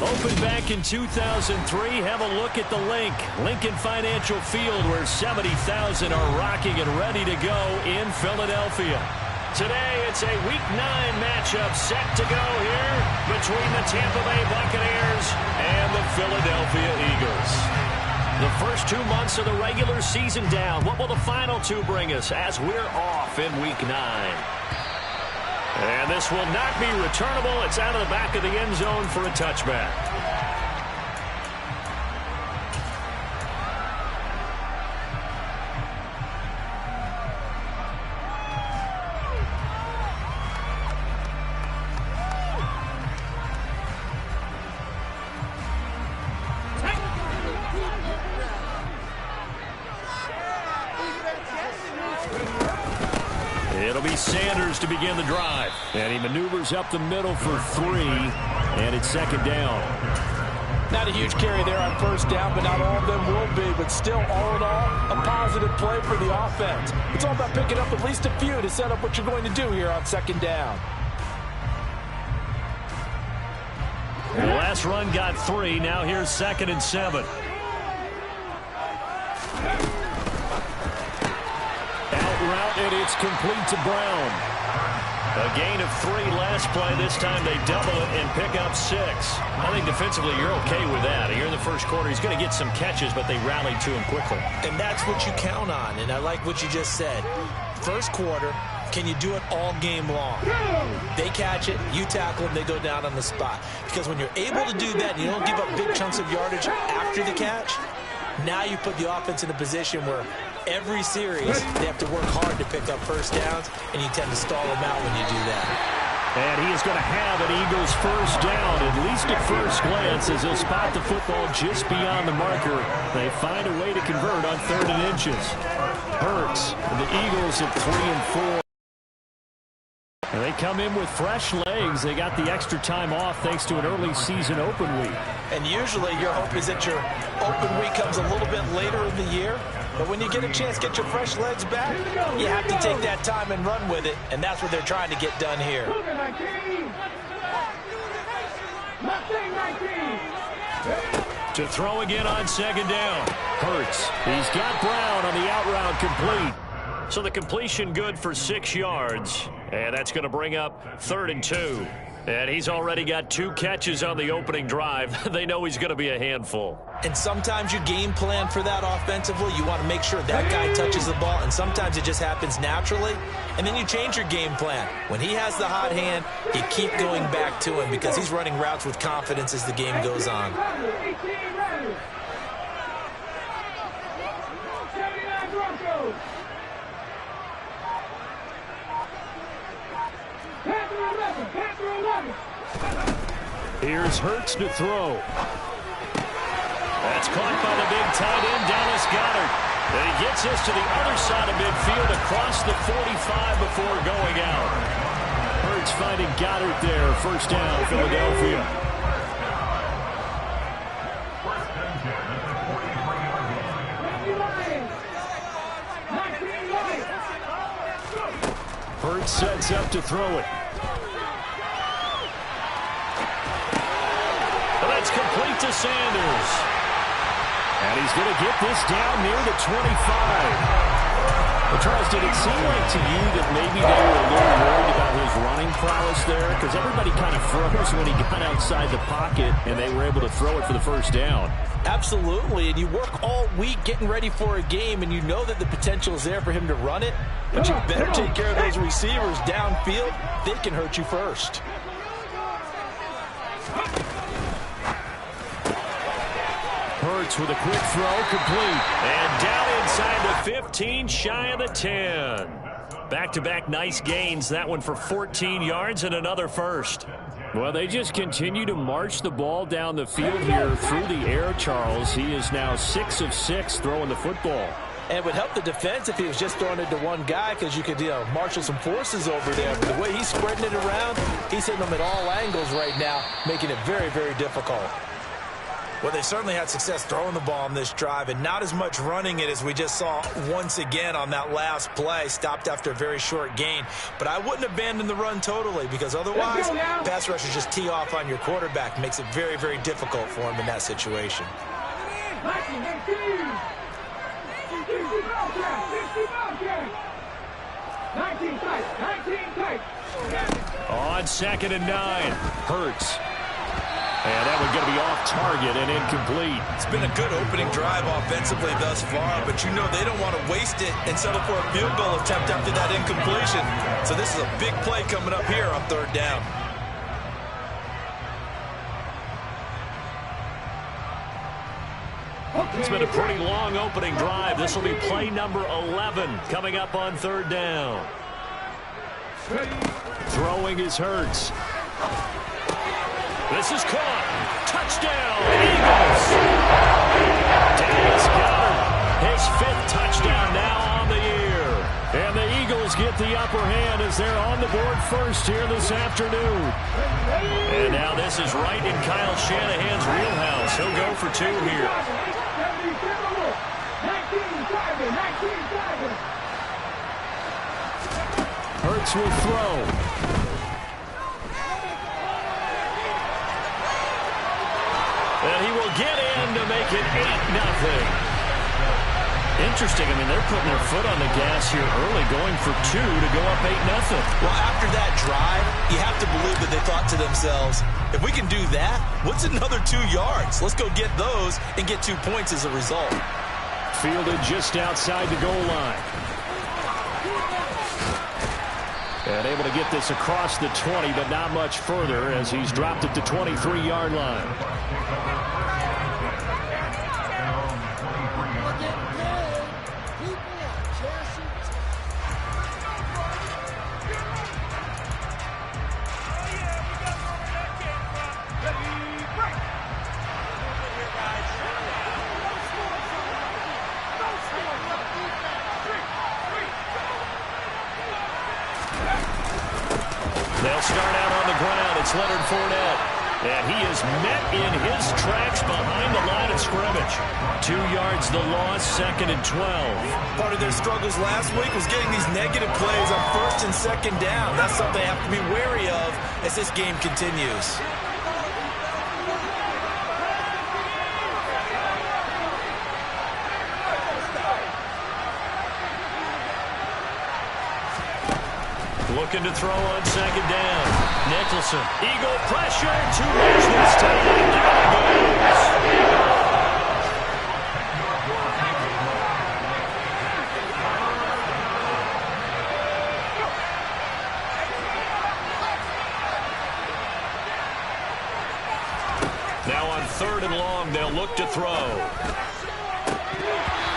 Opened back in 2003, have a look at the Lincoln Financial Field, where 70,000 are rocking and ready to go in Philadelphia. Today, it's a Week 9 matchup set to go here between the Tampa Bay Buccaneers and the Philadelphia Eagles. The first 2 months of the regular season down. What will the final 2 bring us as we're off in Week 9? And this will not be returnable. It's out of the back of the end zone for a touchback. It'll be Sanders to begin the drive. And he maneuvers up the middle for 3. And it's second down. Not a huge carry there on first down, but not all of them will be. But still, all in all, a positive play for the offense. It's all about picking up at least a few to set up what you're going to do here on second down. The last run got 3. Now here's 2nd and 7. Route, and it's complete to Brown. A gain of 3 last play. This time they double it and pick up 6. I think defensively you're okay with that. Here in the first quarter, he's going to get some catches, but they rallied to him quickly. And that's what you count on, and I like what you just said. First quarter, can you do it all game long? They catch it, you tackle them, they go down on the spot. Because when you're able to do that and you don't give up big chunks of yardage after the catch, now you put the offense in a position where every series they have to work hard to pick up first downs, and you tend to stall them out when you do that. And he is going to have an Eagles first down, at least at first glance, as he'll spot the football just beyond the marker. They find a way to convert on 3rd and inches. Hurts, and the Eagles at 3 and 4. And they come in with fresh legs. They got the extra time off thanks to an early season open week. And usually your hope is that your open week comes a little bit later in the year. But when you get a chance to get your fresh legs back, you have to take that time and run with it. And that's what they're trying to get done here. To throw again on second down. Hurts. He's got Brown on the out route complete. So the completion good for 6 yards. And that's going to bring up 3rd and 2. And he's already got 2 catches on the opening drive. They know he's going to be a handful. And sometimes you game plan for that offensively. You want to make sure that guy touches the ball. And sometimes it just happens naturally. And then you change your game plan. When he has the hot hand, you keep going back to him because he's running routes with confidence as the game goes on. Here's Hurts to throw. That's caught by the big tight end, Dallas Goedert. And he gets us to the other side of midfield across the 45 before going out. Hurts finding Goedert there. First down, Philadelphia. Hurts sets up to throw it. That's complete to Sanders. And he's going to get this down near the 25. Well, Charles, did it seem like to you that maybe they were a little worried about his running prowess there? Because everybody kind of froze when he got outside the pocket, and they were able to throw it for the first down. Absolutely, and you work all week getting ready for a game, and you know that the potential is there for him to run it, but you better take care of those receivers downfield. They can hurt you first. Hurts with a quick throw, complete. And down inside the 15, shy of the 10. Back-to-back nice gains. That one for 14 yards and another first. Well, they just continue to march the ball down the field here through the air, Charles. He is now 6 of 6 throwing the football. And it would help the defense if he was just throwing it to one guy because you could marshal some forces over there. But the way he's spreading it around, he's hitting them at all angles right now, making it very, very difficult. Well, they certainly had success throwing the ball on this drive and not as much running it as we just saw once again on that last play. Stopped after a very short gain. But I wouldn't abandon the run totally because otherwise pass rushers just tee off on your quarterback. Makes it very, very difficult for him in that situation. On 2nd and 9, Hurts. And that one's going to be off target and incomplete. It's been a good opening drive offensively thus far, but you know they don't want to waste it and settle for a field goal attempt after that incompletion. So this is a big play coming up here on 3rd down. It's been a pretty long opening drive. This will be play number 11 coming up on 3rd down. Throwing is Hurts. This is caught. Touchdown, Eagles. Dallas Goedert, his 5th touchdown now on the year. And the Eagles get the upper hand as they're on the board first here this afternoon. And now this is right in Kyle Shanahan's wheelhouse. He'll go for 2 here. Hurts will throw. And he will get in to make it 8-0. Interesting. I mean, they're putting their foot on the gas here early, going for 2 to go up 8-0. Well, after that drive, you have to believe that they thought to themselves, if we can do that, what's another 2 yards? Let's go get those and get 2 points as a result. Fielded just outside the goal line. And able to get this across the 20, but not much further as he's dropped it to 23-yard line. They'll start out on the ground. It's Leonard Fournette. And he is met in his tracks behind the line of scrimmage. 2 yards the loss, 2nd and 12. Part of their struggles last week was getting these negative plays on 1st and 2nd down. That's something they have to be wary of as this game continues. Looking to throw on 2nd down. Nicholson. Eagle pressure. Too much this time. Down he goes. Now on 3rd and long, they'll look to throw.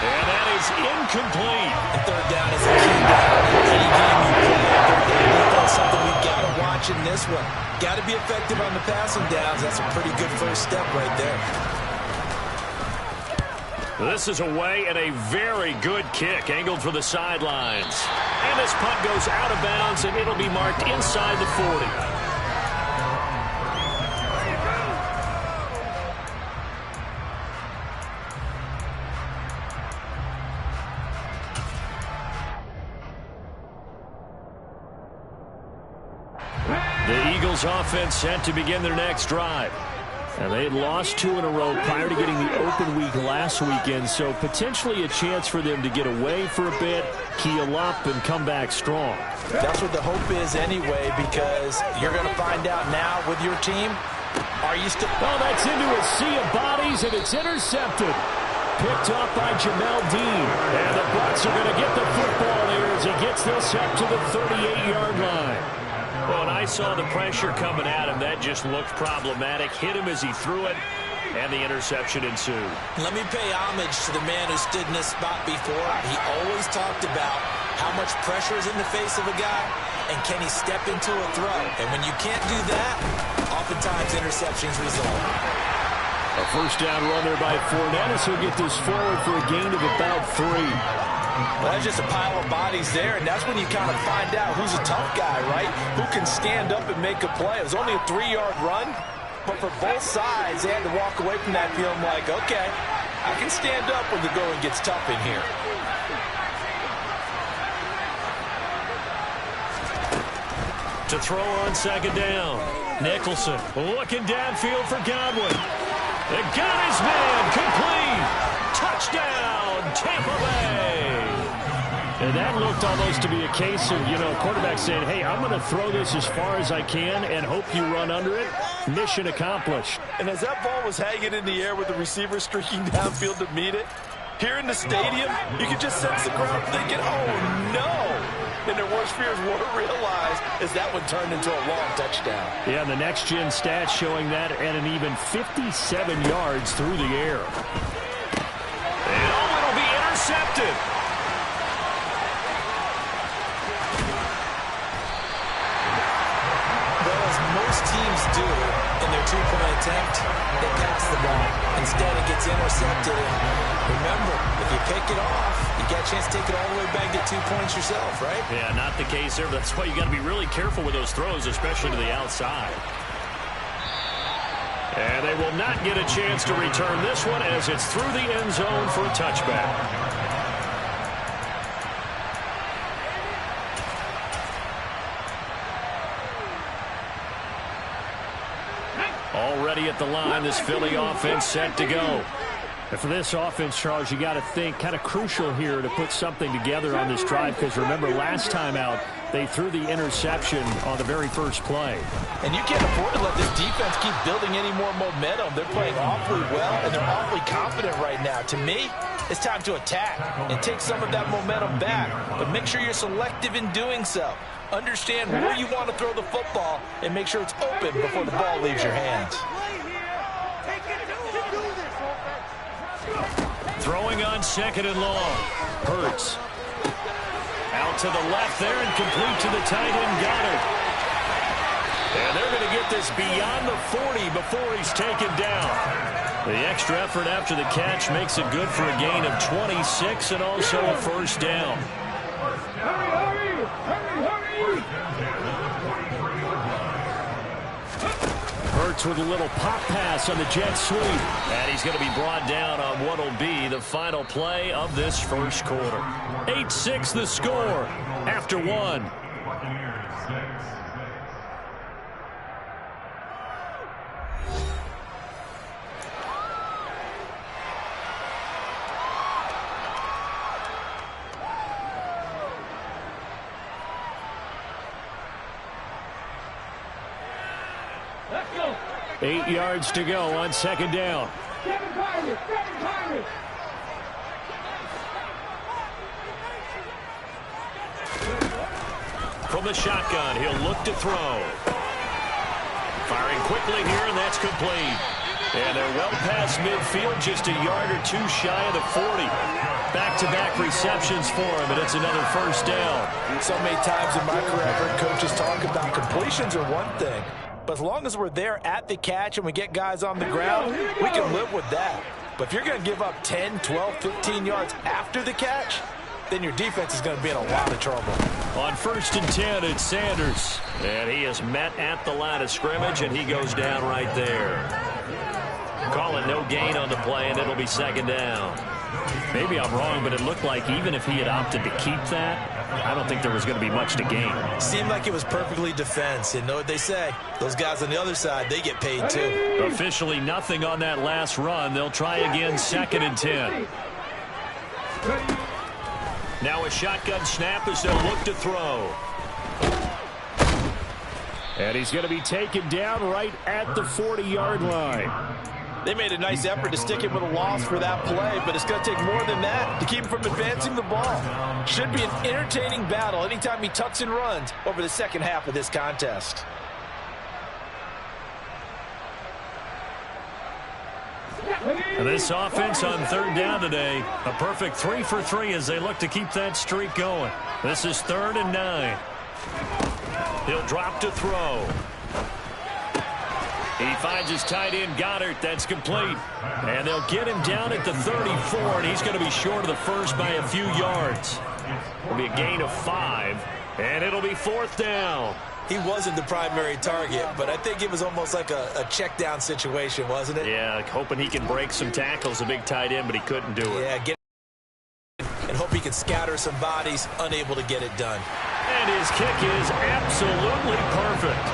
And that is incomplete. And 3rd down is a key down in any game you play. 3rd down defense, something we've got to watch in this one. Got to be effective on the passing downs. That's a pretty good first step right there. This is away and a very good kick angled for the sidelines. And this punt goes out of bounds, and it'll be marked inside the 40. The Eagles offense set to begin their next drive. And they had lost 2 in a row prior to getting the open week last weekend, so potentially a chance for them to get away for a bit, keel up, and come back strong. That's what the hope is anyway, because you're going to find out now with your team, are you still... Oh, that's into a sea of bodies, and it's intercepted. Picked up by Jamel Dean. And the Bucs are going to get the football here as he gets this up to the 38-yard line. Well, and I saw the pressure coming at him. That just looked problematic. Hit him as he threw it, and the interception ensued. Let me pay homage to the man who stood in this spot before. He always talked about how much pressure is in the face of a guy, and can he step into a throw. And when you can't do that, oftentimes interceptions result. A first down run there by Fournette, so he'll get this forward for a gain of about 3. Well, that's just a pile of bodies there, and that's when you kind of find out who's a tough guy, right? Who can stand up and make a play. It was only a 3-yard run, But for both sides, they had to walk away from that feeling like, okay, I can stand up when the going gets tough in here. To throw on second down. Nicholson looking downfield for Godwin. They got his man complete. Touchdown, Tampa Bay. And that looked almost to be a case of, quarterback saying, hey, I'm going to throw this as far as I can and hope you run under it. Mission accomplished. And as that ball was hanging in the air with the receiver streaking downfield to meet it, here in the stadium, you could just sense the crowd thinking, oh, no. And their worst fears were realized as that one turned into a long touchdown. Yeah, the next-gen stats showing that at an even 57 yards through the air. And it'll be intercepted. Well, as most teams do in their two-point attempt, they pass the ball. Instead, it gets intercepted. And remember, if you pick it off, you got a chance to take it all the way back, get 2 points yourself, right? Yeah, not the case there, but that's why you got to be really careful with those throws, especially to the outside. And they will not get a chance to return this one as it's through the end zone for a touchback. Already at the line, this Philly offense set to go. And for this offense, Charles, you got to think kind of crucial here to put something together on this drive, because remember, last time out, they threw the interception on the very first play. And you can't afford to let this defense keep building any more momentum. They're playing awfully well, and they're awfully confident right now. To me, it's time to attack and take some of that momentum back. But make sure you're selective in doing so. Understand where you want to throw the football and make sure it's open before the ball leaves your hands. Throwing on second and long. Hurts. Out to the left there and complete to the tight end, Goddard. And they're going to get this beyond the 40 before he's taken down. The extra effort after the catch makes it good for a gain of 26 and also a first down. Hurts with a little pop pass on the jet sweep. And he's going to be brought down on what will be the final play of this first quarter. 8-6 the score after one. Let's go. 8 yards to go on second down. From the shotgun, he'll look to throw. Firing quickly here, and that's complete. And they're well past midfield, just a yard or two shy of the 40. Back-to-back receptions for him, and it's another first down. So many times in my career, I've heard coaches talk about completions are one thing. But as long as we're there at the catch and we get guys on the ground, we can live with that. But if you're going to give up 10, 12, 15 yards after the catch, then your defense is going to be in a lot of trouble. On 1st and 10, it's Sanders. And he is met at the line of scrimmage, and he goes down right there. Calling no gain on the play, and it'll be second down. Maybe I'm wrong, but it looked like even if he had opted to keep that, I don't think there was going to be much to gain. Seemed like it was perfectly defense. And know what they say? Those guys on the other side, they get paid too. Officially nothing on that last run. They'll try again 2nd and 10. Now a shotgun snap as they'll look to throw. And he's going to be taken down right at the 40-yard line. They made a nice effort to stick him with a loss for that play, but it's going to take more than that to keep him from advancing the ball. Should be an entertaining battle anytime he tucks and runs over the second half of this contest. And this offense on 3rd down today, a perfect 3 for 3 as they look to keep that streak going. This is 3rd and 9. He'll drop to throw. He finds his tight end, Goddard. That's complete. And they'll get him down at the 34, and he's going to be short of the first by a few yards. It'll be a gain of 5, and it'll be 4th down. he wasn't the primary target, but I think it was almost like a check down situation, wasn't it? Yeah, like hoping he can break some tackles, a big tight end, but he couldn't do it. Yeah, get and hope he can scatter some bodies, unable to get it done. And his kick is absolutely perfect.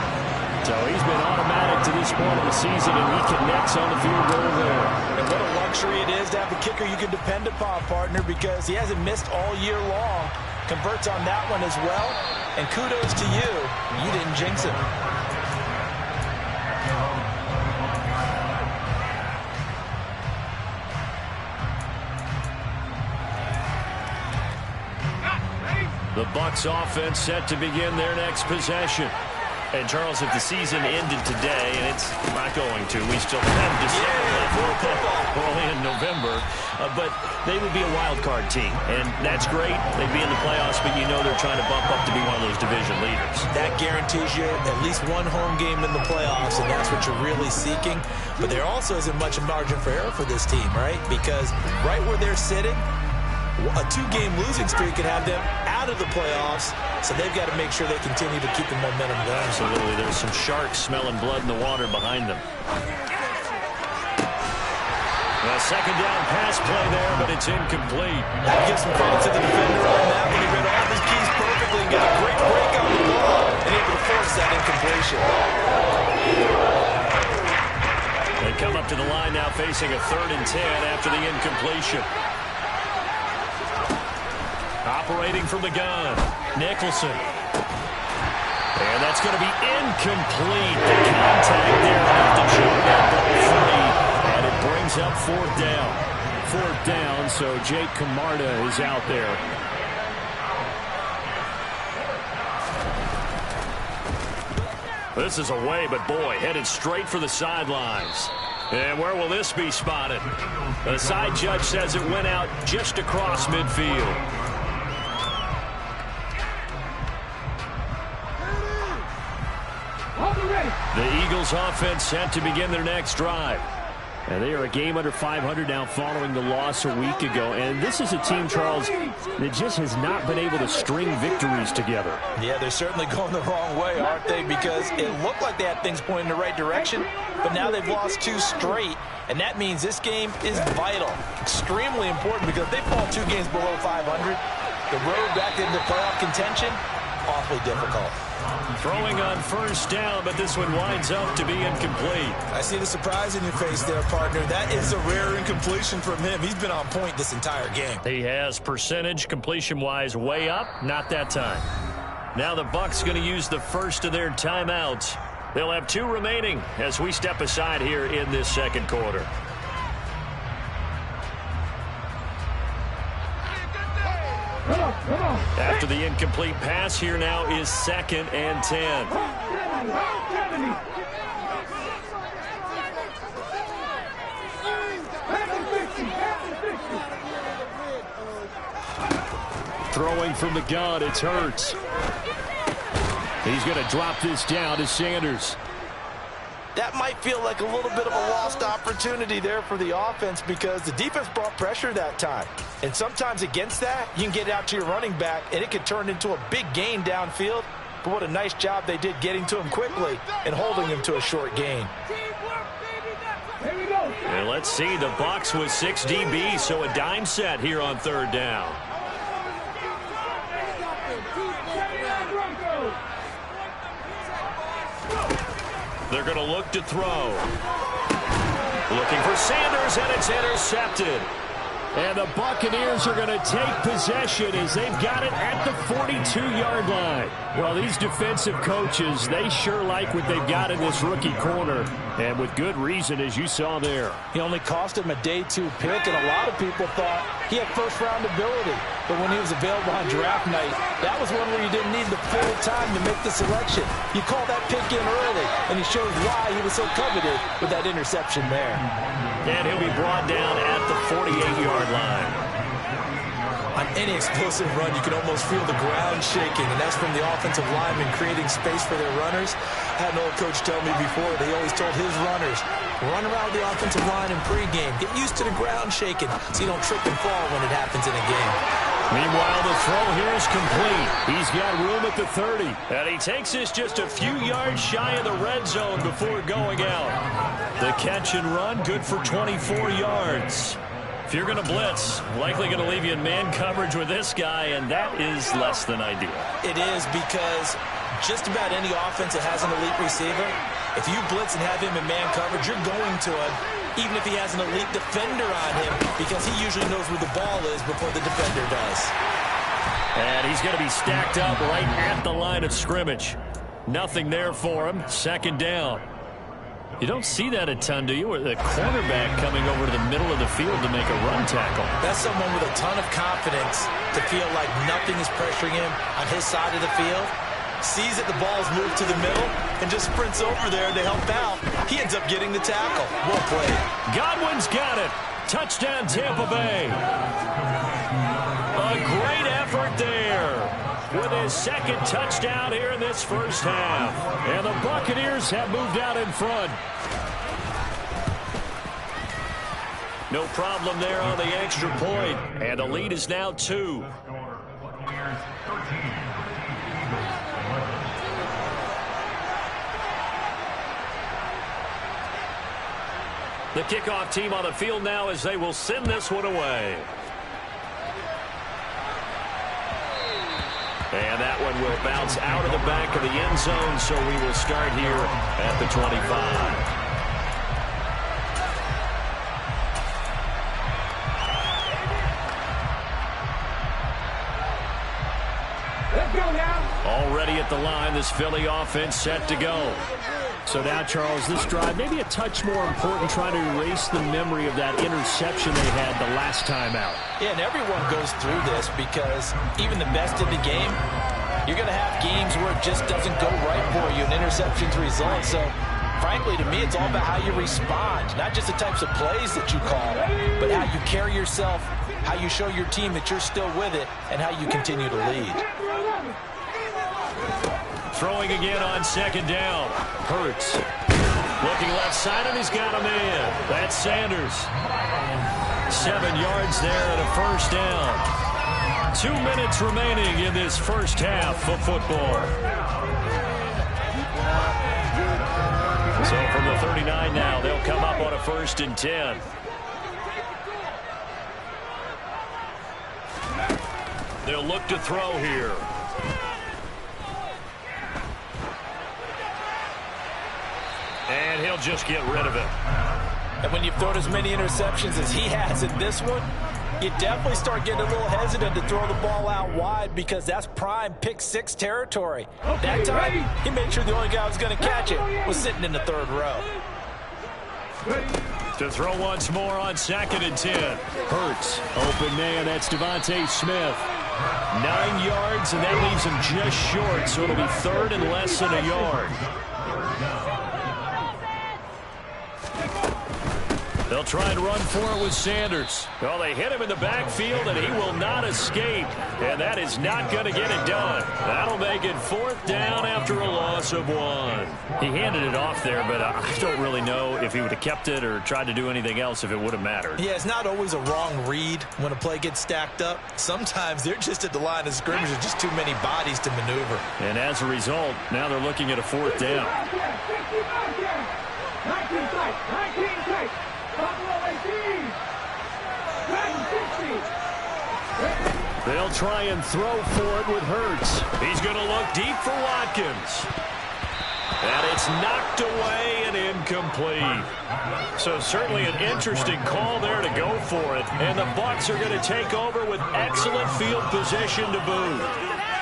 So he's been automatic to this point of the season, and he connects on the field goal there. And what a luxury it is to have a kicker you can depend upon, partner, because he hasn't missed all year long. Converts on that one as well. And kudos to you. You didn't jinx him. The Bucs offense set to begin their next possession. And, Charles, if the season ended today, and it's not going to, we still have December, we're only in November, but they would be a wild card team. And that's great. They'd be in the playoffs, but you know they're trying to bump up to be one of those division leaders. That guarantees you at least one home game in the playoffs, and that's what you're really seeking. But there also isn't much margin for error for this team, right? Because right where they're sitting, a 2-game losing streak could have them out of the playoffs, so they've got to make sure they continue to keep the momentum going. Absolutely. There's some sharks smelling blood in the water behind them. A second down pass play there, but it's incomplete. Give some credit to the defender on that when he read all his keys perfectly and got a great break on the ball and able to force that incompletion. They come up to the line now facing a 3rd and 10 after the incompletion. Operating from the gun, Nicholson. And that's going to be incomplete. The contact there enough to show that ball free. And it brings up 4th down. 4th down, so Jake Camarda is out there. This is away, but boy, headed straight for the sidelines. And where will this be spotted? The side judge says it went out just across midfield. The Eagles offense set to begin their next drive. And they are a game under 500 now following the loss a week ago. And this is a team, Charles, that just has not been able to string victories together. Yeah, they're certainly going the wrong way, aren't they? Because it looked like they had things pointing in the right direction, but now they've lost 2 straight. And that means this game is vital, extremely important, because if they fall 2 games below 500, the road back into playoff contention, awfully difficult. Throwing on 1st down, but this one winds up to be incomplete. I see the surprise in your face there, partner. That is a rare incompletion from him. He's been on point this entire game. He has percentage completion-wise way up, not that time. Now the Bucs going to use the first of their timeouts. They'll have 2 remaining as we step aside here in this 2nd quarter. After the incomplete pass, here now is 2nd and 10. Throwing from the gun, it's Hurts. He's going to drop this down to Sanders. That might feel like a little bit of a lost opportunity there for the offense because the defense brought pressure that time. And sometimes against that, you can get it out to your running back, and it could turn into a big gain downfield. But what a nice job they did getting to him quickly and holding him to a short gain. And let's see, the Bucs with 6 DBs, so a dime set here on 3rd down. They're going to look to throw. Looking for Sanders, and it's intercepted. And the Buccaneers are going to take possession as they've got it at the 42-yard line. Well, these defensive coaches, they sure like what they've got in this rookie corner, and with good reason, as you saw there. He only cost him a day 2 pick, and a lot of people thought he had first-round ability. But when he was available on draft night, that was one where you didn't need the full time to make the selection. You call that pick in early, and he shows why he was so coveted with that interception there. And he'll be brought down at the 48-yard line. On any explosive run, you can almost feel the ground shaking, and that's from the offensive linemen creating space for their runners. I had an old coach tell me before, they always told his runners, run around the offensive line in pregame. Get used to the ground shaking so you don't trip and fall when it happens in a game. Meanwhile, the throw here is complete. He's got room at the 30. And he takes this just a few yards shy of the red zone before going out. The catch and run, good for 24 yards. If you're going to blitz, likely going to leave you in man coverage with this guy, and that is less than ideal. It is, because just about any offense that has an elite receiver, if you blitz and have him in man coverage, you're going to him, even if he has an elite defender on him, because he usually knows where the ball is before the defender does. And he's going to be stacked up right at the line of scrimmage. Nothing there for him. Second down. You don't see that a ton, do you? Or the cornerback coming over to the middle of the field to make a run tackle. That's someone with a ton of confidence to feel like nothing is pressuring him on his side of the field. Sees that the ball's moved to the middle and just sprints over there to help out. He ends up getting the tackle. Well played. Godwin's got it. Touchdown, Tampa Bay. A great effort there with his second touchdown here in this first half. And the Buccaneers have moved out in front. No problem there on the extra point. And the lead is now 2. The kickoff team on the field now as they will send this one away. And that one will bounce out of the back of the end zone, so we will start here at the 25. Let's go now. Already at the line, this Philly offense set to go. So now, Charles, this drive maybe a touch more important, trying to erase the memory of that interception they had the last time out. Yeah, and everyone goes through this, because even the best in the game, you're going to have games where it just doesn't go right for you, and interceptions result. So, frankly, to me, it's all about how you respond, not just the types of plays that you call, but how you carry yourself, how you show your team that you're still with it, and how you continue to lead. Throwing again on second down. Hurts. Looking left side, and he's got a man. That's Sanders. 7 yards there and a first down. 2 minutes remaining in this first half of football. So from the 39 now, they'll come up on a 1st and 10. They'll look to throw here. And he'll just get rid of it. And when you've thrown as many interceptions as he has in this one, you definitely start getting a little hesitant to throw the ball out wide, because that's prime pick 6 territory. That time, he made sure the only guy who was going to catch it was sitting in the 3rd row. To throw once more on 2nd and 10. Hurts. Open man, that's Devontae Smith. 9 yards, and that leaves him just short, so it'll be 3rd and less than a yard. They'll try and run for it with Sanders. Well, they hit him in the backfield, and he will not escape. And that is not going to get it done. That'll make it 4th down after a loss of 1. He handed it off there, but I don't really know if he would have kept it or tried to do anything else if it would have mattered. Yeah, it's not always a wrong read when a play gets stacked up. Sometimes they're just at the line of scrimmage with just too many bodies to maneuver. And as a result, now they're looking at a 4th down. 19 tight. Buffalo 18. 60. They'll try and throw for it with Hurts. He's going to look deep for Watkins. And it's knocked away and incomplete. So certainly an interesting call there to go for it. And the Bucs are going to take over with excellent field position to boot.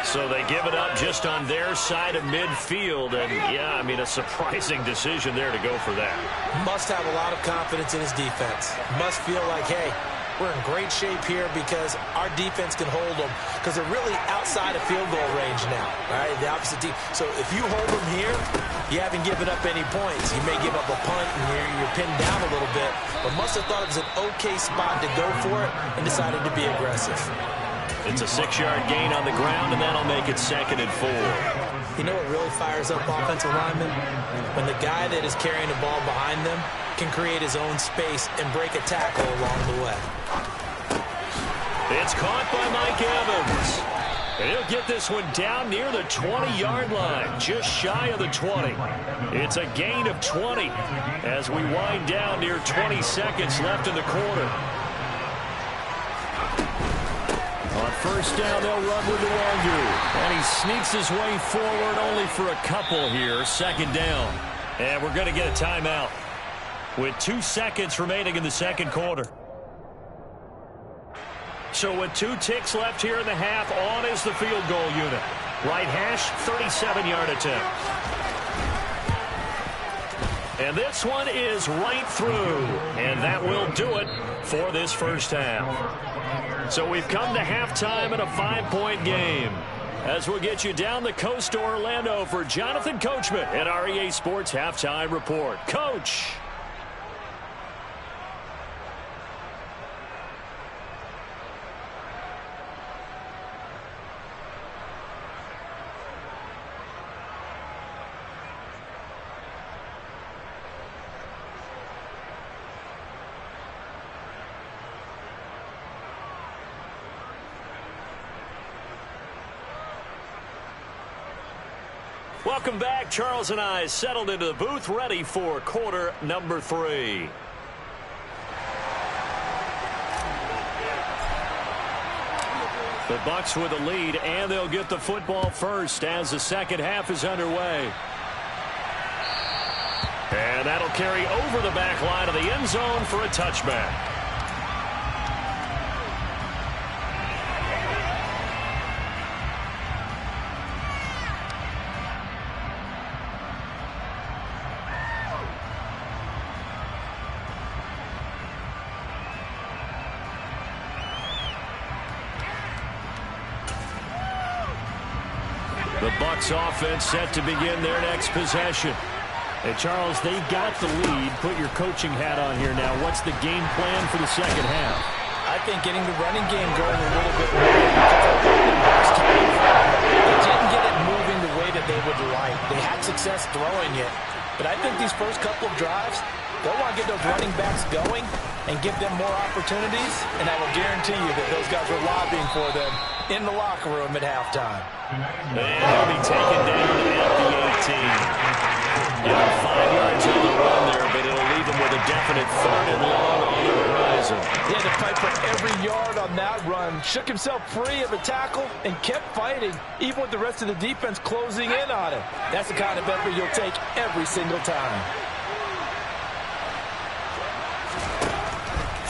So they give it up just on their side of midfield. And, yeah, I mean, a surprising decision there to go for that. Must have a lot of confidence in his defense. Must feel like, hey, we're in great shape here because our defense can hold them, because they're really outside of field goal range now, all right, the opposite team. So if you hold them here, you haven't given up any points. You may give up a punt and you're pinned down a little bit, but must have thought it was an okay spot to go for it and decided to be aggressive. It's a 6-yard gain on the ground, and that'll make it 2nd and 4. You know what really fires up offensive linemen? When the guy that is carrying the ball behind them can create his own space and break a tackle along the way. It's caught by Mike Evans. And he'll get this one down near the 20-yard line, just shy of the 20. It's a gain of 20 as we wind down near 20 seconds left in the quarter. On first down, they'll run with Nwangu. And he sneaks his way forward only for a couple here. Second down. And we're going to get a timeout with 2 seconds remaining in the second quarter. So with 2 ticks left here in the half, on is the field goal unit. Right hash, 37-yard attempt. And this one is right through. And that will do it for this first half. So we've come to halftime in a 5-point game. As we'll get you down the coast to Orlando for Jonathan Coachman at our EA Sports Halftime Report. Coach. Welcome back. Charles and I settled into the booth, ready for quarter number 3. The Bucks with the lead, and they'll get the football first as the second half is underway. And that'll carry over the back line of the end zone for a touchback. The Bucks offense set to begin their next possession. And Charles, they've got the lead. Put your coaching hat on here now. What's the game plan for the second half? I think getting the running game going a little bit more. They didn't get it moving the way that they would like. They had success throwing it. But I think these first couple of drives, they'll want to get those running backs going and give them more opportunities. And I will guarantee you that those guys were lobbying for them in the locker room at halftime. And he'll be taken down at the 18. 5 yards on the run there, but it'll leave him with a definite 3rd and long on the horizon. He had to fight for every yard on that run. Shook himself free of a tackle and kept fighting, even with the rest of the defense closing in on him. That's the kind of effort you'll take every single time.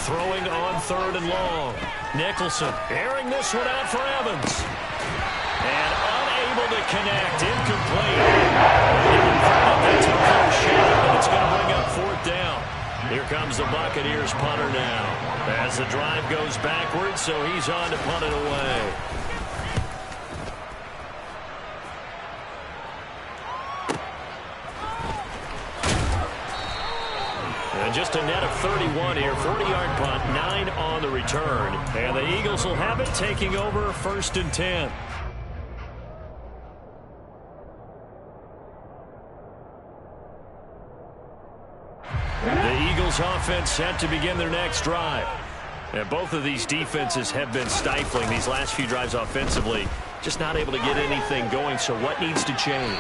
Throwing on 3rd and long. Nicholson airing this one out for Evans. And unable to connect. Incomplete. They took their shot, and it's going to bring up 4th down. Here comes the Buccaneers punter now. As the drive goes backwards, so he's on to punt it away. And just a net of 31 here. 40-yard punt, 9 on the return. And the Eagles will have it, taking over 1st and 10. The Eagles offense set to begin their next drive. And both of these defenses have been stifling these last few drives offensively. Just not able to get anything going, so what needs to change?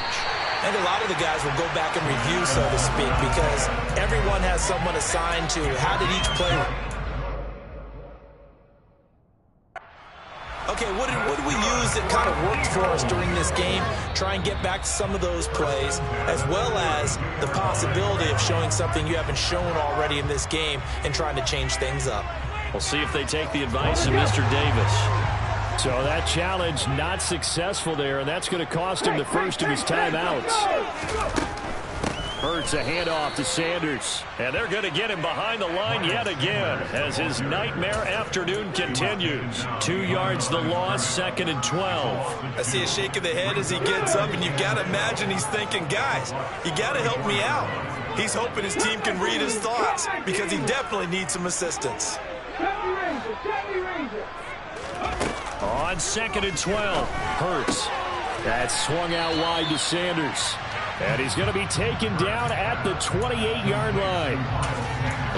I think a lot of the guys will go back and review, so to speak, because everyone has someone assigned to how did each player. Okay, what did we use that kind of worked for us during this game? Try and get back to some of those plays, as well as the possibility of showing something you haven't shown already in this game and trying to change things up. We'll see if they take the advice of Mr. Davis. So that challenge not successful there, and that's going to cost him the first of his timeouts. Hurts a handoff to Sanders. And they're going to get him behind the line yet again as his nightmare afternoon continues. 2 yards the loss, 2nd and 12. I see a shake of the head as he gets up, and you've got to imagine he's thinking, guys, you got to help me out. He's hoping his team can read his thoughts because he definitely needs some assistance. On 2nd and 12, Hurts. That swung out wide to Sanders. And he's going to be taken down at the 28-yard line.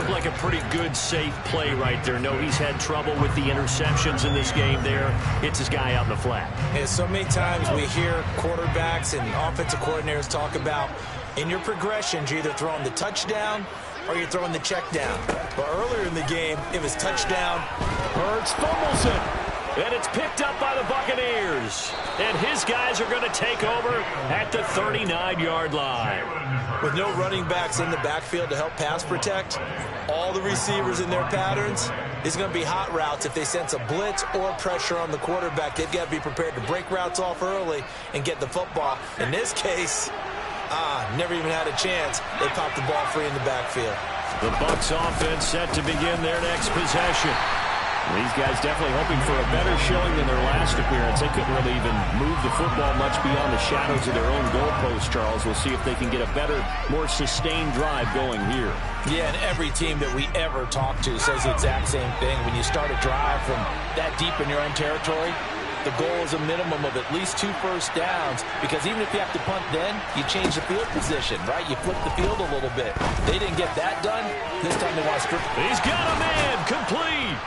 looked like a pretty good, safe play right there. No, he's had trouble with the interceptions in this game there. It's his guy out in the flat. And so many times we hear quarterbacks and offensive coordinators talk about in your progressions, you're either throwing the touchdown or you're throwing the check down. But earlier in the game, it was touchdown. Hurts fumbles it. And it's picked up by the Buccaneers. And his guys are going to take over at the 39-yard line. With no running backs in the backfield to help pass protect, all the receivers in their patterns, it's going to be hot routes. If they sense a blitz or pressure on the quarterback, they've got to be prepared to break routes off early and get the football. In this case, never even had a chance. They popped the ball free in the backfield. The Bucs offense set to begin their next possession. These guys definitely hoping for a better showing than their last appearance. They couldn't really even move the football much beyond the shadows of their own goalpost, Charles. We'll see if they can get a better, more sustained drive going here. Yeah, and every team that we ever talk to says the exact same thing. When you start a drive from that deep in your own territory, the goal is a minimum of at least 2 first downs, because even if you have to punt then, you change the field position, right? You flip the field a little bit. They didn't get that done. This time they want to strip. He's got a man complete.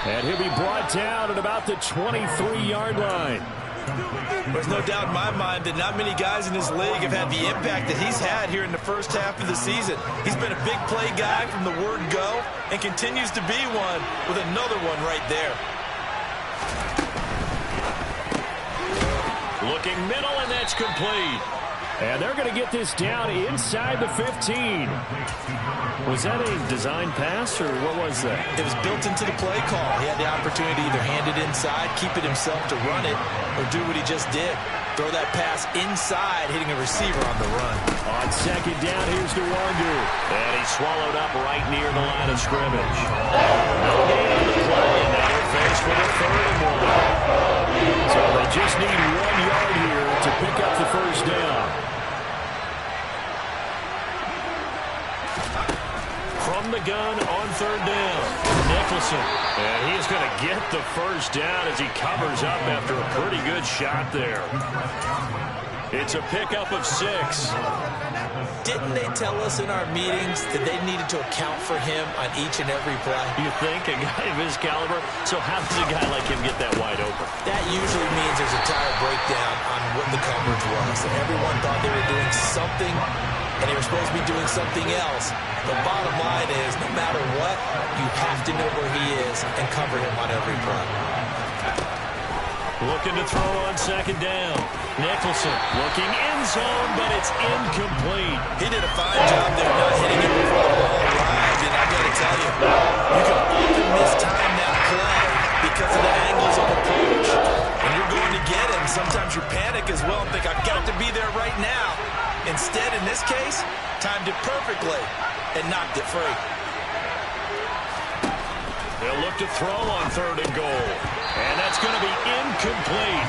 And he'll be brought down at about the 23-yard line. There's no doubt in my mind that not many guys in this league have had the impact that he's had here in the first half of the season. He's been a big play guy from the word go and continues to be one with another one right there. Looking middle, and that's complete. And they're going to get this down inside the 15. Was that a design pass, or what was that? It was built into the play call. He had the opportunity to either hand it inside, keep it himself to run it, or do what he just did. Throw that pass inside, hitting a receiver on the run. On second down, here's DeWonder. And he's swallowed up right near the line of scrimmage. No gain on the play, and now they're faced with a 3rd and 1. So they just need 1 yard here to pick up the first down. From the gun on 3rd down, Nicholson. And he is going to get the first down as he covers up after a pretty good shot there. It's a pickup of 6. Didn't they tell us in our meetings that they needed to account for him on each and every play? You think? A guy of his caliber? So how does a guy like him get that wide open? That usually means there's a tire breakdown on what the coverage was. And everyone thought they were doing something, and they were supposed to be doing something else. The bottom line is, no matter what, you have to know where he is and cover him on every play. Looking to throw on 2nd down. Nicholson looking end zone, but it's incomplete. He did a fine job there not hitting it before the ball arrived, and I've got to tell you, you can often mistime that play because of the angles of approach. When you're going to get him, sometimes you panic as well and think, I've got to be there right now. Instead, in this case, timed it perfectly and knocked it free. They'll look to throw on 3rd and goal. And that's going to be incomplete.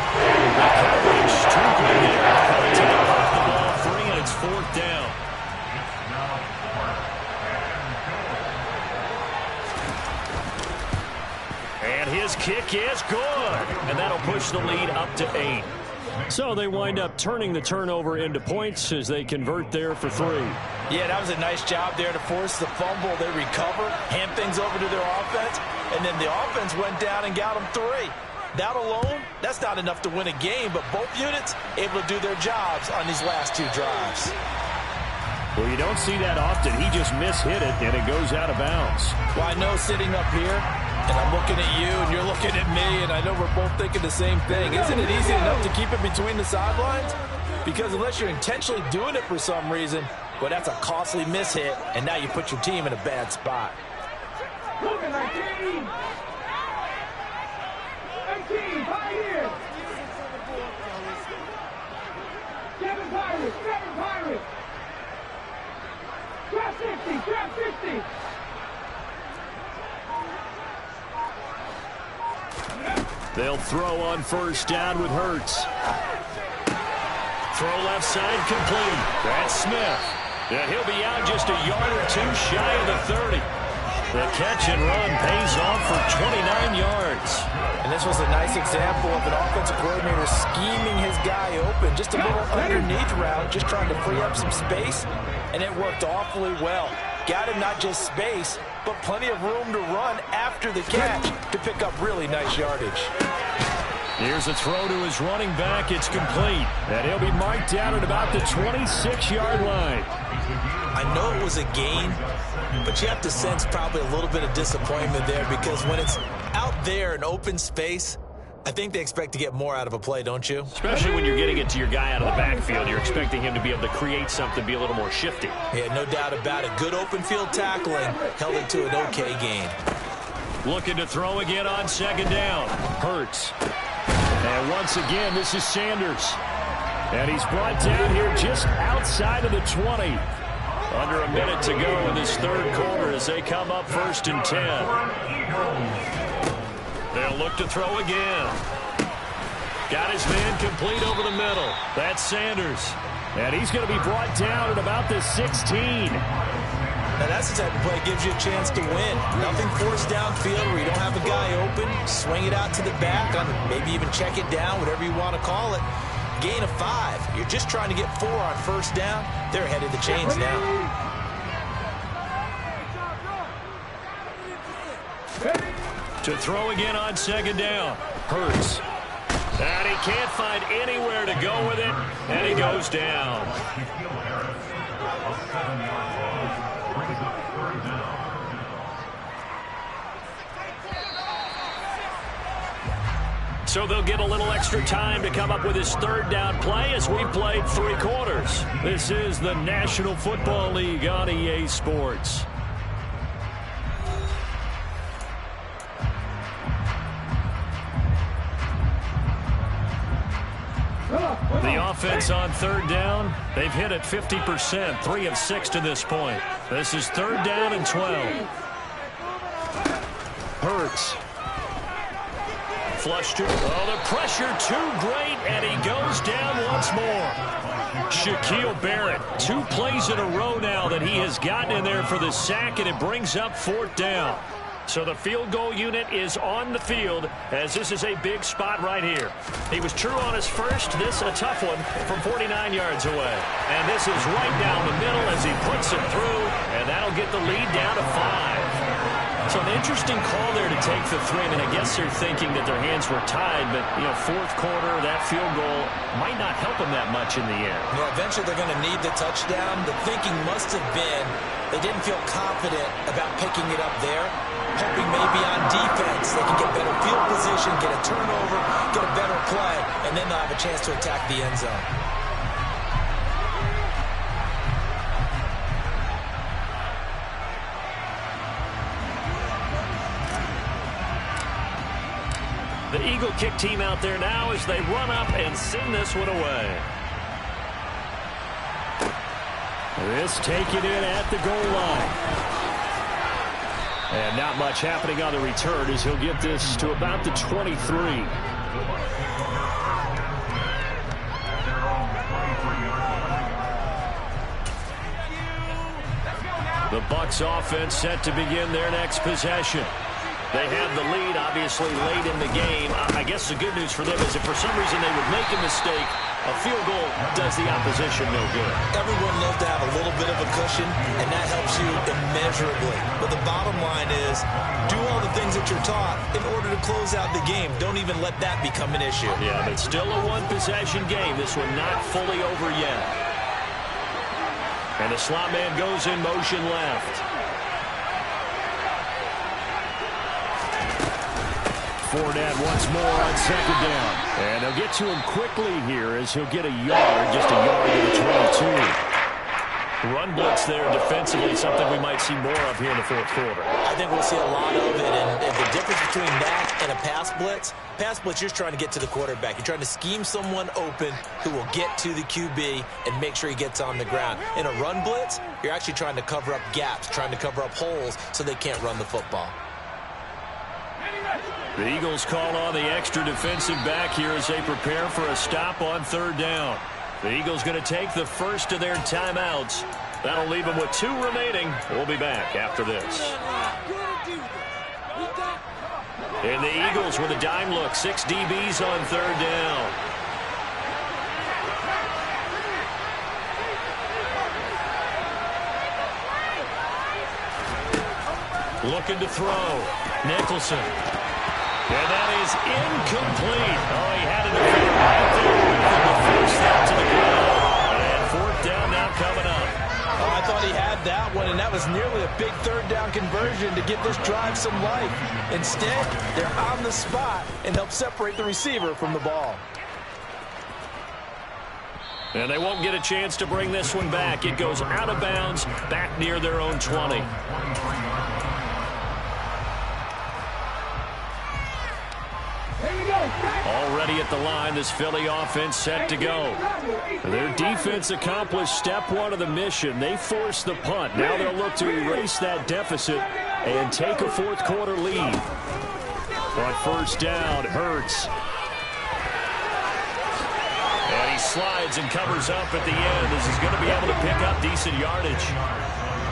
The coverage too good there. To get off the ball free, and it's 4th down. And his kick is good. And that'll push the lead up to 8. So they wind up turning the turnover into points as they convert there for 3. Yeah, that was a nice job there to force the fumble. They recover, hand things over to their offense, and then the offense went down and got them 3. That alone, that's not enough to win a game, but both units able to do their jobs on these last 2 drives. Well, you don't see that often. He just mishit it, and it goes out of bounds. Well, I know sitting up here, and I'm looking at you, and you're looking at me, and I know we're both thinking the same thing. Isn't it easy enough to keep it between the sidelines? Because unless you're intentionally doing it for some reason, well, that's a costly mishit, and now you put your team in a bad spot. Look at that team! 18, Pirates! 7 Pirates! 7 Pirates! Drop 50! Drop 50! They'll throw on 1st down with Hurts. Throw left side complete. That's Smith. And he'll be out just a yard or 2 shy of the 30. The catch and run pays off for 29 yards. And this was a nice example of an offensive coordinator scheming his guy open. Just a little underneath route, just trying to free up some space, and it worked awfully well. got him not just space, but plenty of room to run after the catch to pick up really nice yardage. Here's a throw to his running back. It's complete. And he'll be marked down at about the 26-yard line. I know it was a gain, but you have to sense probably a little bit of disappointment there, because when it's out there in open space, I think they expect to get more out of a play, don't you? Especially when you're getting it to your guy out of the backfield. You're expecting him to be able to create something, be a little more shifty. Yeah, no doubt about it. Good open field tackling held it to an okay gain. Looking to throw again on second down. Hurts. And once again, this is Sanders. And he's brought down here just outside of the 20. Under a minute to go in this third quarter as they come up 1st and 10. They'll look to throw again. Got his man complete over the middle. That's Sanders. And he's going to be brought down at about the 16. Now that's the type of play that gives you a chance to win. Nothing forced downfield where you don't have a guy open. Swing it out to the back, maybe even check it down, whatever you want to call it. Gain of 5. You're just trying to get 4 on first down. They're ahead of the chains now. To throw again on second down. Hurts. And he can't find anywhere to go with it. And he goes down. So they'll get a little extra time to come up with his third down play as we played 3 quarters. This is the National Football League on EA Sports. The offense on third down, they've hit it 50%, 3 of 6 to this point. This is 3rd down and 12. Hurts. Flush to, the pressure too great, and he goes down once more. Shaquille Barrett, 2 plays in a row now that he has gotten in there for the sack, and it brings up 4th down. So the field goal unit is on the field as this is a big spot right here. He was true on his first. This a tough one from 49 yards away. And this is right down the middle as he puts it through, and that'll get the lead down to 5. So an interesting call there to take the 3. I mean, I guess they're thinking that their hands were tied, but, 4th quarter, that field goal might not help them that much in the end. Well, eventually they're going to need the touchdown. The thinking must have been they didn't feel confident about picking it up there, hoping maybe on defense they can get better field position, get a turnover, get a better play, and then they'll have a chance to attack the end zone. The Eagle kick team out there now as they run up and send this one away. This taken in at the goal line. And not much happening on the return as he'll get this to about the 23. The Bucs offense set to begin their next possession. They have the lead, obviously, late in the game. I guess the good news for them is if for some reason they would make a mistake, a field goal does the opposition no good. Everyone loves to have a little bit of a cushion, and that helps you immeasurably. But the bottom line is, do all the things that you're taught in order to close out the game. Don't even let that become an issue. Yeah, but still a one-possession game. This one not fully over yet. And the slot man goes in motion left. Fournette once more on second down. And they'll get to him quickly here as he'll get a yard, just a yard to the 22. Run blitz there defensively, something we might see more of here in the 4th quarter. I think we'll see a lot of it, and the difference between that and a pass blitz, you're trying to get to the quarterback. You're trying to scheme someone open who will get to the QB and make sure he gets on the ground. In a run blitz, you're actually trying to cover up gaps, trying to cover up holes so they can't run the football. The Eagles call on the extra defensive back here as they prepare for a stop on 3rd down. The Eagles going to take the first of their timeouts. That'll leave them with 2 remaining. We'll be back after this. And the Eagles with a dime look. 6 DBs on 3rd down. Looking to throw. Nicholson. And that is incomplete. Oh, he had it right there with him to force that to the ground. And fourth down now coming up. Oh, I thought he had that one, and that was nearly a big third down conversion to give this drive some life. Instead, they're on the spot and help separate the receiver from the ball. And they won't get a chance to bring this one back. It goes out of bounds, back near their own 20. Already at the line, this Philly offense set to go. Their defense accomplished step one of the mission. They forced the punt. Now they'll look to erase that deficit and take a fourth quarter lead. On first down, Hurts. And he slides and covers up at the end as he's going to be able to pick up decent yardage.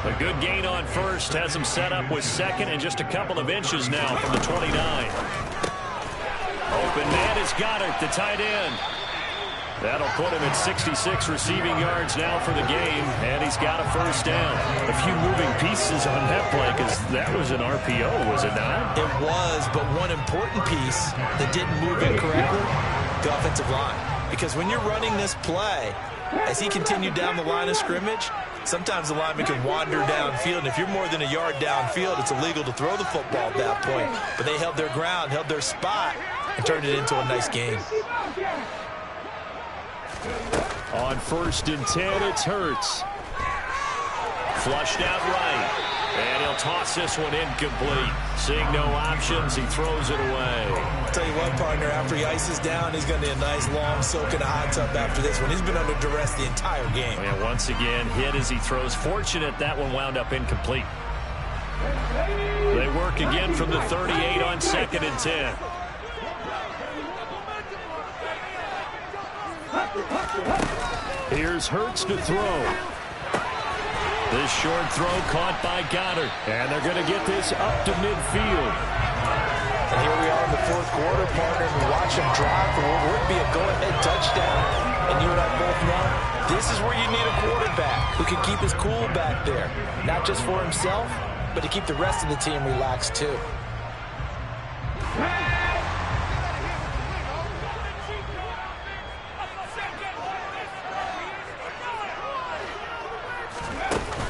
A good gain on first has him set up with second and just a couple of inches now from the 29. Open man is Goddard, the tight end. That'll put him at 66 receiving yards now for the game, and he's got a first down. A few moving pieces on that play because that was an RPO, was it not? It was, but one important piece that didn't move incorrectly, the offensive line. Because when you're running this play, as he continued down the line of scrimmage, sometimes the lineman can wander downfield, and if you're more than a yard downfield, it's illegal to throw the football at that point. But they held their ground, held their spot, and turned it into a nice game. On first and 10, it's Hurts. Flushed out right. And he'll toss this one incomplete. Seeing no options, he throws it away. I'll tell you what, partner, after he ices down, he's going to need a nice long soak in a hot tub after this one. He's been under duress the entire game. And once again, hit as he throws. Fortunate that one wound up incomplete. They work again from the 38 on second and 10. Here's Hurts to throw. This short throw caught by Goddard. And they're going to get this up to midfield. And here we are in the fourth quarter, partner. We watch him drive for what would be a go-ahead touchdown. And you and I both know this is where you need a quarterback who can keep his cool back there. Not just for himself, but to keep the rest of the team relaxed too.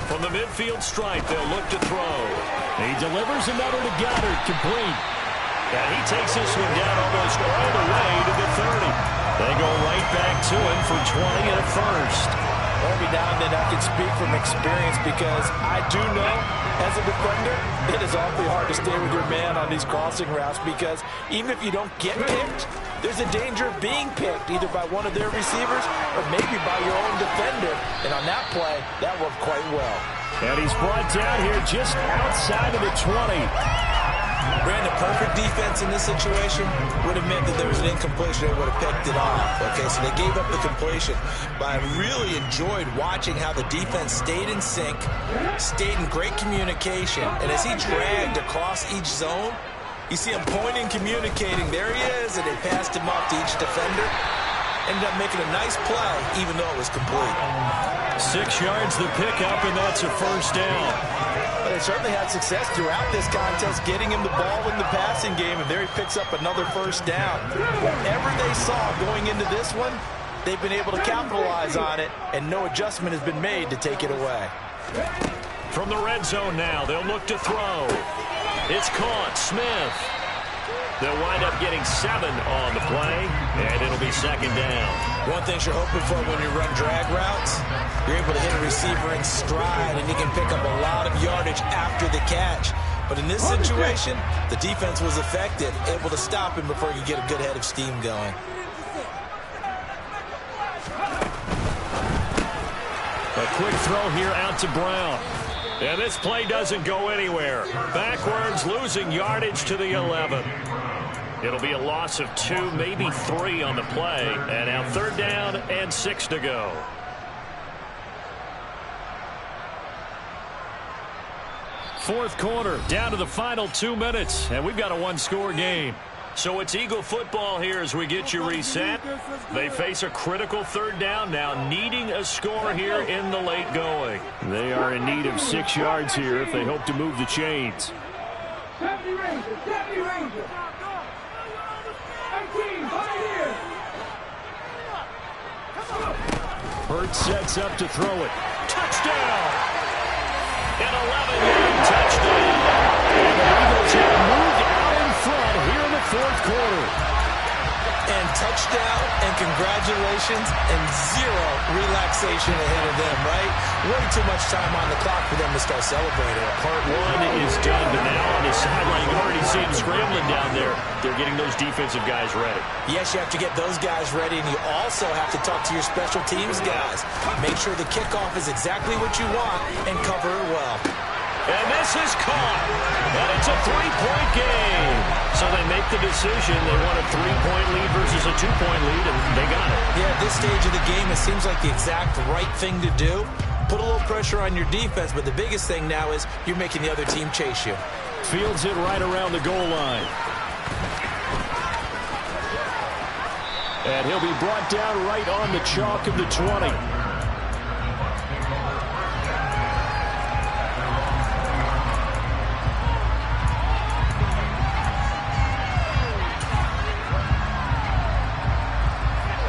From the midfield stripe, they'll look to throw. He delivers another to Goddard, complete. And he takes this one down almost all the way to the 30. They go right back to him for 20 and a first. Every now and then I can speak from experience because I do know, as a defender, it is awfully hard to stay with your man on these crossing routes because even if you don't get picked, there's a danger of being picked either by one of their receivers or maybe by your own defender. And on that play, that worked quite well. And he's brought down here just outside of the 20. Brandon, perfect defense in this situation would have meant that there was an incompletion. They would have picked it off. Okay, so they gave up the completion. But I really enjoyed watching how the defense stayed in sync, stayed in great communication. And as he dragged across each zone, you see him pointing, communicating. There he is, and they passed him off to each defender. Ended up making a nice play, even though it was complete. 6 yards the pickup, and that's a first down. But they certainly had success throughout this contest, getting him the ball in the passing game, and there he picks up another first down. Whatever they saw going into this one, they've been able to capitalize on it, and no adjustment has been made to take it away. From the red zone now, they'll look to throw. It's caught. Smith. They'll wind up getting 7 on the play, and it'll be second down. One thing you're hoping for when you run drag routes, you're able to hit a receiver in stride, and you can pick up a lot of yardage after the catch. But in this situation, the defense was effective, able to stop him before he could get a good head of steam going. A quick throw here out to Brown. And this play doesn't go anywhere. Backwards, losing yardage to the 11. It'll be a loss of 2, maybe 3 on the play. And now third down and 6 to go. Fourth quarter, down to the final 2 minutes. And we've got a one-score game. So it's Eagle football here as we get you reset. They face a critical third down now, needing a score here in the late going. They are in need of 6 yards here if they hope to move the chains. 70 Rangers, 70 Rangers. 18, Pioneers. Hurts sets up to throw it. Touchdown! An 11-yard touchdown. And the Eagles have moved out in front here in the fourth quarter. And touchdown and congratulations and zero relaxation ahead of them, right? Way too much time on the clock for them to start celebrating. Part one is done, but now on the sideline, you can already see them scrambling down there. They're getting those defensive guys ready. Yes, you have to get those guys ready, and you also have to talk to your special teams guys. Make sure the kickoff is exactly what you want and cover it well. And this is caught. And it's a three-point game. So they make the decision. They want a three-point lead versus a two-point lead, and they got it. Yeah, at this stage of the game, it seems like the exact right thing to do. Put a little pressure on your defense, but the biggest thing now is you're making the other team chase you. Fields it right around the goal line. And he'll be brought down right on the chalk of the 20.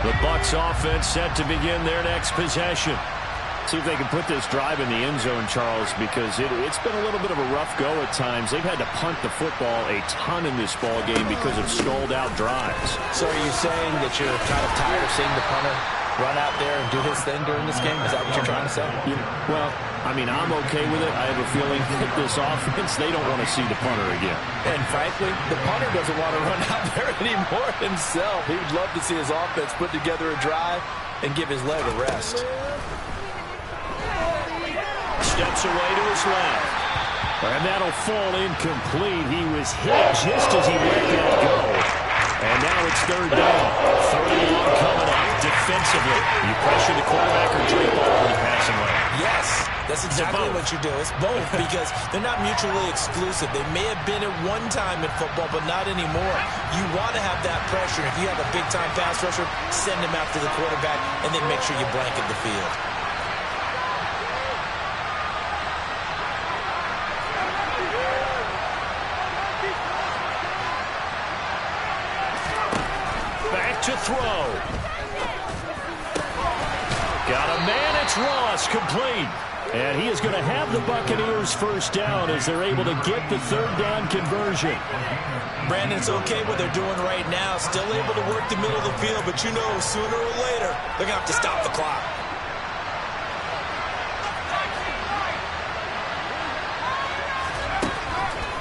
The Bucs offense set to begin their next possession. See if they can put this drive in the end zone, Charles, because it's been a little bit of a rough go at times. They've had to punt the football a ton in this ball game because of stalled-out drives. So are you saying that you're kind of tired of seeing the punter run out there and do his thing during this game? Is that what you're trying to say? Yeah, well, I mean, I'm okay with it. I have a feeling that this offense, they don't want to see the punter again. And frankly, the punter doesn't want to run out there anymore himself. He would love to see his offense put together a drive and give his leg a rest. Steps away to his left. And that'll fall incomplete. He was hit just as he let that go. And now it's third down. Third and long coming up defensively. You pressure the quarterback or drape all over the passing lane. Yes, that's exactly what you do. It's both because they're not mutually exclusive. They may have been at one time in football, but not anymore. You want to have that pressure. If you have a big-time pass rusher, send him after the quarterback, and then make sure you blanket the field. To throw. Got a man, it's Ross, complete. And he is going to have the Buccaneers first down as they're able to get the third down conversion. Brandon, it's okay what they're doing right now. Still able to work the middle of the field, but you know sooner or later they're going to have to stop the clock.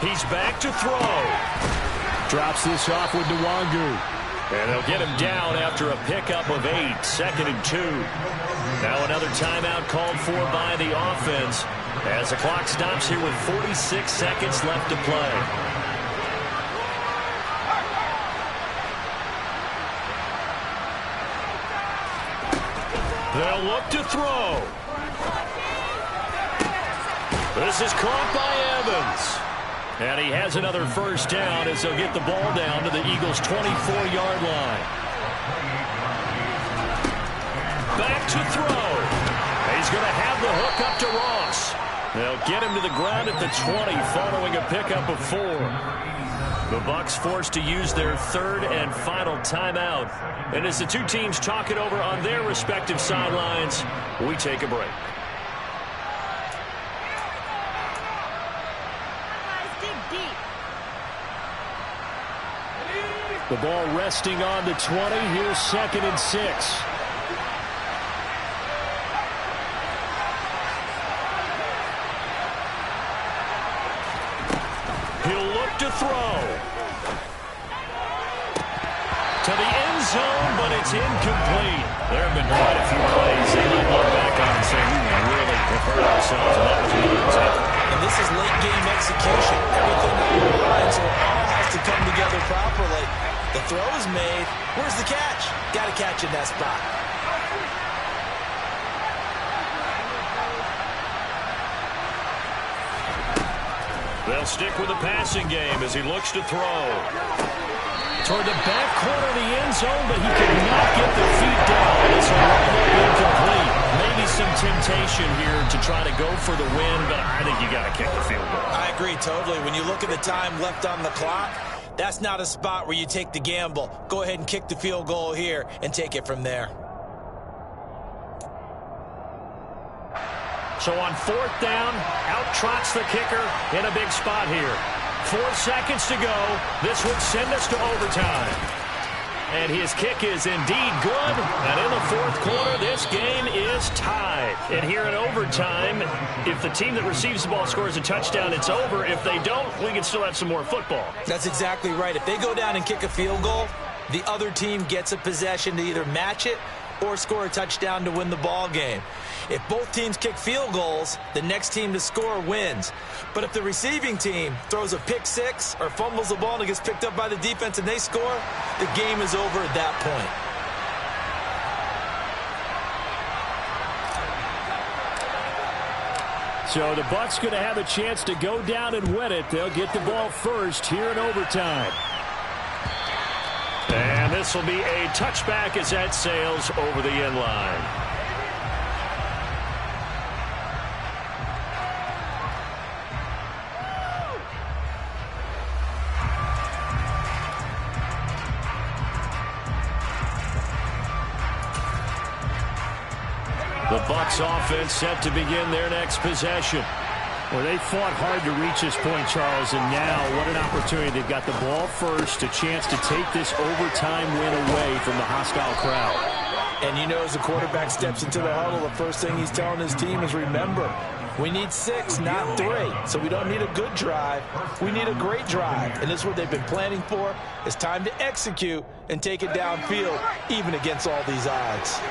He's back to throw. Drops this off with Nwangu. And they'll get him down after a pickup of 8, 2nd and 2. Now another timeout called for by the offense as the clock stops here with 46 seconds left to play. They'll look to throw. This is caught by Evans. And he has another first down as they'll get the ball down to the Eagles' 24-yard line. Back to throw. He's going to have the hook up to Ross. They'll get him to the ground at the 20 following a pickup of 4. The Bucs forced to use their third and final timeout. And as the two teams talk it over on their respective sidelines, we take a break. The ball resting on the 20. Here's 2nd and 6. He'll look to throw. To the end zone, but it's incomplete. There have been quite a few plays they might look back on and say, we really have hurt ourselves, and that was one of them. And this is late game execution. Everything on the line, so it all has to come together properly. The throw is made. Where's the catch? Got to catch in that spot. They'll stick with the passing game as he looks to throw. Toward the back corner of the end zone, but he cannot get the feet down. This will wind up incomplete. Maybe some temptation here to try to go for the win, but I think you got to kick the field goal. I agree totally. When you look at the time left on the clock, that's not a spot where you take the gamble. Go ahead and kick the field goal here and take it from there. So on 4th down, out trots the kicker in a big spot here. 4 seconds to go. This would send us to overtime. And his kick is indeed good. And in the 4th quarter, this game is tied. And here in overtime, if the team that receives the ball scores a touchdown, it's over. If they don't, we can still have some more football. That's exactly right. If they go down and kick a field goal, the other team gets a possession to either match it or score a touchdown to win the ball game. If both teams kick field goals, the next team to score wins. But if the receiving team throws a pick six or fumbles the ball and it gets picked up by the defense and they score, the game is over at that point. So the Bucs going to have a chance to go down and win it. They'll get the ball first here in overtime. And this will be a touchback as that sails over the end line. The Bucs offense set to begin their next possession. Well, they fought hard to reach this point, Charles, and now what an opportunity. They've got the ball first, a chance to take this overtime win away from the hostile crowd. And you know, as the quarterback steps into the huddle, the first thing he's telling his team is, remember, we need 6, not 3. So we don't need a good drive. We need a great drive. And this is what they've been planning for. It's time to execute and take it downfield, even against all these odds.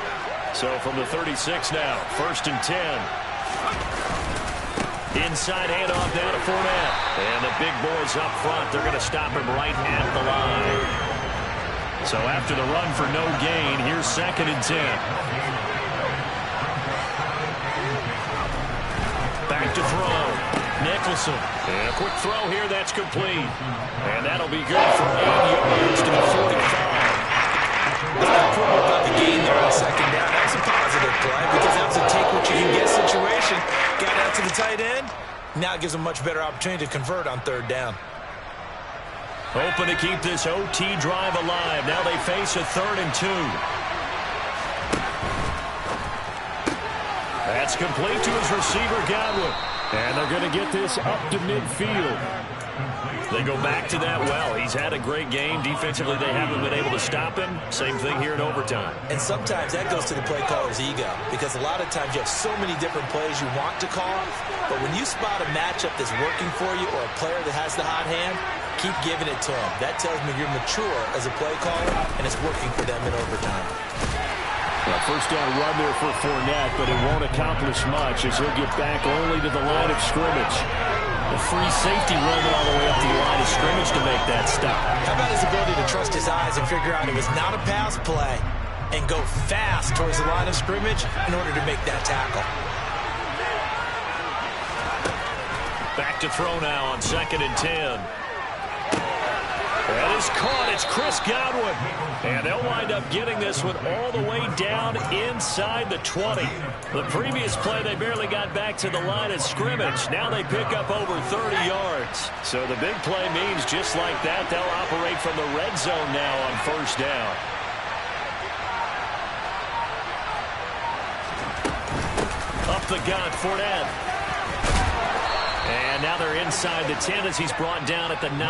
So from the 36 now, 1st and 10. Inside handoff down to Fournette. And the big boys up front, they're going to stop him right at the line. So after the run for no gain, here's 2nd and 10. Back to throw. Nicholson. And a quick throw here, that's complete. And that'll be good for 8 yards to the 45. About the gain there on 2nd down. That's a positive play because that was a take-what-you-can-get situation. Got out to the tight end. Now it gives them a much better opportunity to convert on 3rd down. Hoping to keep this OT drive alive. Now they face a 3rd and 2. That's complete to his receiver, Godwin. And they're going to get this up to midfield. They go back to that well. He's had a great game. Defensively, they haven't been able to stop him. Same thing here in overtime. And sometimes that goes to the play caller's ego, because a lot of times you have so many different plays you want to call, but when you spot a matchup that's working for you or a player that has the hot hand, keep giving it to him. That tells me you're mature as a play caller, and it's working for them in overtime. Well, 1st down run there for Fournette, but it won't accomplish much as he'll get back only to the line of scrimmage. A free safety roaming all the way up to the line of scrimmage to make that stop. How about his ability to trust his eyes and figure out it was not a pass play and go fast towards the line of scrimmage in order to make that tackle. Back to throw now on 2nd and 10. That is caught. It's Chris Godwin. And they'll wind up getting this one all the way down inside the 20. The previous play, they barely got back to the line of scrimmage. Now they pick up over 30 yards. So the big play means just like that, they'll operate from the red zone now on 1st down. Up the gut, Fournette. And now they're inside the 10 as he's brought down at the 9.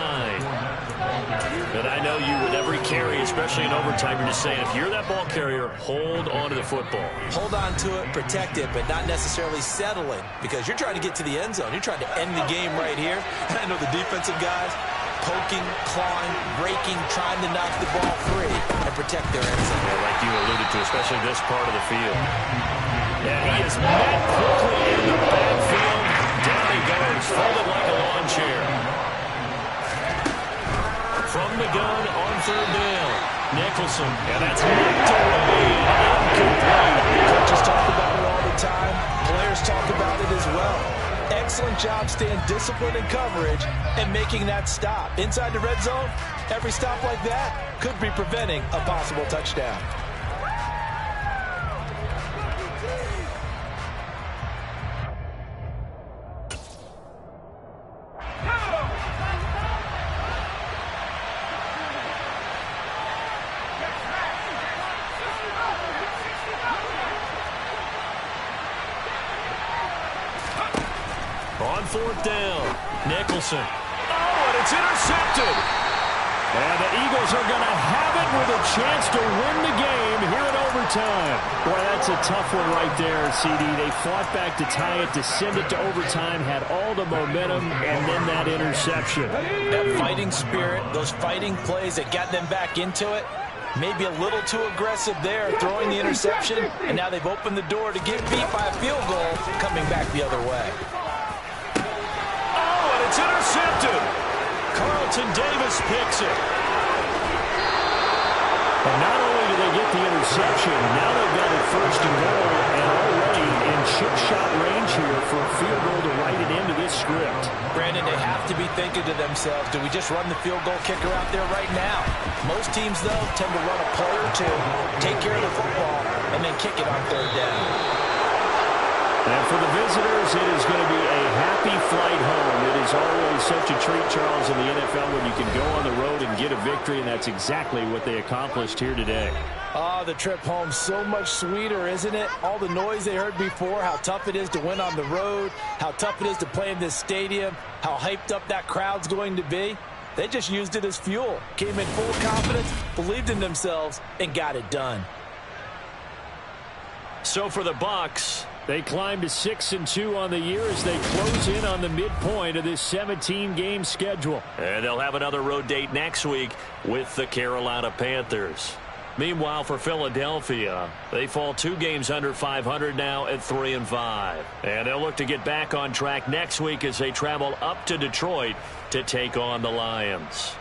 But I know you with every carry, especially in overtime, you're just saying, if you're that ball carrier, hold on to the football. Hold on to it, protect it, but not necessarily settling, because you're trying to get to the end zone. You're trying to end the game right here. And I know the defensive guys poking, clawing, breaking, trying to knock the ball free and protect their end zone. Yeah, like you alluded to, especially this part of the field. Yeah, he is met quickly in the backfield. Down he goes, folded like a lawn chair. From the gun on 3rd down. Nicholson, and that's knocked away. Incomplete. Coaches talk about it all the time. Players talk about it as well. Excellent job staying disciplined in coverage and making that stop. Inside the red zone, every stop like that could be preventing a possible touchdown. on fourth down. Nicholson. Oh, and it's intercepted. And the Eagles are going to have it with a chance to win the game here in overtime. Boy, that's a tough one right there, CD. They fought back to tie it, to send it to overtime, had all the momentum, and then that interception. That fighting spirit, those fighting plays that got them back into it, maybe a little too aggressive there, throwing the interception, and now they've opened the door to get beat by a field goal coming back the other way. Oh, and it's intercepted. Carlton Davis picks it. And not only do they get the interception, now they've got it first and goal, and already in chip shot range here for a field goal to write it into this script. Brandon, they have to be thinking to themselves, do we just run the field goal kicker out there right now? Most teams, though, tend to run a play or two, take care of the football, and then kick it on third down. And for the visitors, it is going to be a happy flight home. It is always such a treat, Charles, in the NFL when you can go on the road and get a victory, and that's exactly what they accomplished here today. Oh, the trip home, so much sweeter, isn't it? All the noise they heard before, how tough it is to win on the road, how tough it is to play in this stadium, how hyped up that crowd's going to be. They just used it as fuel, came in full confidence, believed in themselves, and got it done. So for the Bucs, they climb to 6-2 on the year as they close in on the midpoint of this 17-game schedule. And they'll have another road date next week with the Carolina Panthers. Meanwhile, for Philadelphia, they fall 2 games under 500 now at 3-5. And they'll look to get back on track next week as they travel up to Detroit to take on the Lions.